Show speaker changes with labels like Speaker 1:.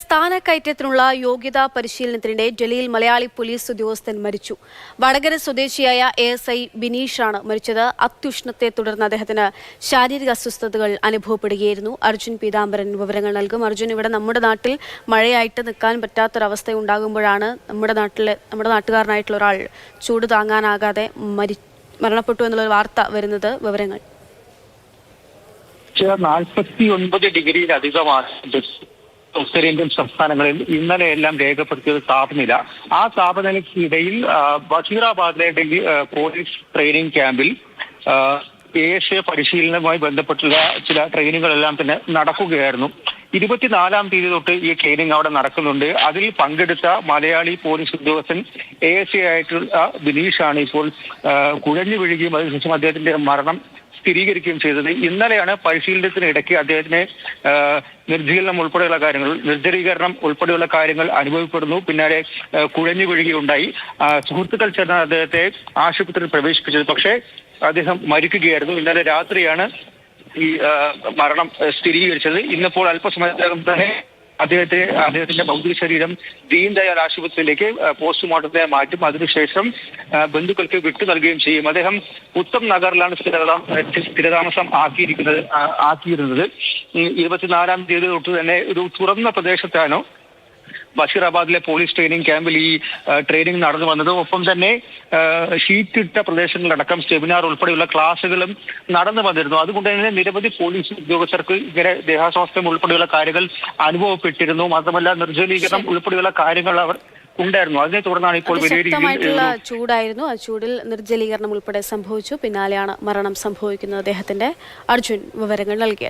Speaker 1: സ്ഥാനക്കയറ്റത്തിനുള്ള യോഗ്യതാ പരിശീലനത്തിനിടെ ഡൽഹിയിൽ മലയാളി പോലീസ് ഉദ്യോഗസ്ഥൻ മരിച്ചു. വടകര സ്വദേശിയായ ASI ബിനീഷാണ് മരിച്ചത്. അത്യുഷ്ണത്തെ തുടർന്ന് അദ്ദേഹത്തിന് ശാരീരിക അസ്വസ്ഥതകൾ അനുഭവപ്പെടുകയായിരുന്നു. അർജുൻ പീതാംബരൻ വിവരങ്ങൾ നൽകും. അർജുൻ, ഇവിടെ നമ്മുടെ നാട്ടിൽ മഴയായിട്ട് നിൽക്കാൻ പറ്റാത്തൊരവസ്ഥ ഉണ്ടാകുമ്പോഴാണ് നമ്മുടെ നാട്ടുകാരനായിട്ടുള്ള ഒരാൾ ചൂട് താങ്ങാനാകാതെ മരണപ്പെട്ടു എന്നുള്ളൊരു വാർത്ത വരുന്നത്. വിവരങ്ങൾ
Speaker 2: 49 ഡിഗ്രിയിലധികമാണ് ഉത്തരേന്ത്യൻ സംസ്ഥാനങ്ങളിൽ ഇന്നലെയെല്ലാം രേഖപ്പെടുത്തിയത് താപനില. ആ താപനിലയ്ക്കിടയിൽ ബഷീറാബാദിലെ ഡൽഹി പോലീസ് ട്രെയിനിങ് ക്യാമ്പിൽ ASI പരിശീലനവുമായി ബന്ധപ്പെട്ടുള്ള ചില ട്രെയിനിങ്ങുകളെല്ലാം തന്നെ നടക്കുകയായിരുന്നു. 24-ാം തീയതി തൊട്ട് ഈ ട്രെയിനിങ് അവിടെ നടക്കുന്നുണ്ട്. അതിൽ പങ്കെടുത്ത മലയാളി പോലീസ് ഉദ്യോഗസ്ഥൻ ASI ആയിട്ടുള്ള ബിനീഷാണ് ഇപ്പോൾ കുഴഞ്ഞു വീഴുകയും അതിനുശേഷം അദ്ദേഹത്തിന്റെ മരണം സ്ഥിരീകരിക്കുകയും ചെയ്തത്. ഇന്നലെയാണ് പരിശീലനത്തിനിടയ്ക്ക് അദ്ദേഹത്തിന് നിർജ്ജലീകരണം ഉൾപ്പെടെയുള്ള കാര്യങ്ങൾ അനുഭവപ്പെടുന്നു. പിന്നാലെ കുഴഞ്ഞു വീഴുകയുണ്ടായി. സുഹൃത്തുക്കൾ ചേർന്ന് അദ്ദേഹത്തെ ആശുപത്രിയിൽ പ്രവേശിപ്പിച്ചത്. പക്ഷേ അദ്ദേഹം മരിക്കുകയായിരുന്നു. ഇന്നലെ രാത്രിയാണ് ഈ മരണം സ്ഥിരീകരിച്ചത്. ഇന്നിപ്പോൾ അല്പസമയത്തിനകം തന്നെ അദ്ദേഹത്തിന്റെ ഭൗതിക ശരീരം ദീൻ ദയാൽ ആശുപത്രിയിലേക്ക് പോസ്റ്റ്മോർട്ടത്തെ മാറ്റും. അതിനുശേഷം ബന്ധുക്കൾക്ക് വിട്ടു നൽകുകയും ചെയ്യും. അദ്ദേഹം ഉത്തം നഗറിലാണ് സ്ഥിരതാമസം ആക്കിയിരുന്നത്. 24-ാം തീയതി തൊട്ട് തന്നെ ഒരു തുറന്ന പ്രദേശത്താണ് ബഷീറാബാദിലെ പോലീസ് ട്രെയിനിങ് ക്യാമ്പിൽ ഈ ട്രെയിനിങ് നടന്നു വന്നത്. ഒപ്പം തന്നെ ഷീറ്റിട്ട പ്രദേശങ്ങളിലടക്കം സെമിനാർ ഉൾപ്പെടെയുള്ള ക്ലാസുകളും നടന്നു വന്നിരുന്നു. അതുകൊണ്ട് തന്നെ നിരവധി പോലീസ് ഉദ്യോഗസ്ഥർക്ക് ഇങ്ങനെ ദേഹാസ്വാസ്ഥ്യം ഉൾപ്പെടെയുള്ള കാര്യങ്ങൾ അനുഭവപ്പെട്ടിരുന്നു. മാത്രമല്ല നിർജ്ജലീകരണം ഉൾപ്പെടെയുള്ള കാര്യങ്ങൾ അവർ ഉണ്ടായിരുന്നു. അതിനെ തുടർന്നാണ് ഇപ്പോൾ വലിയ രീതിയിൽ
Speaker 1: ചൂടായിരുന്നു. ആ ചൂടിൽ നിർജ്ജലീകരണം ഉൾപ്പെടെ സംഭവിച്ചു. പിന്നാലെയാണ് മരണം സംഭവിക്കുന്നത് അദ്ദേഹത്തിന്റെ. അർജുൻ വിവരങ്ങൾ നൽകിയത്.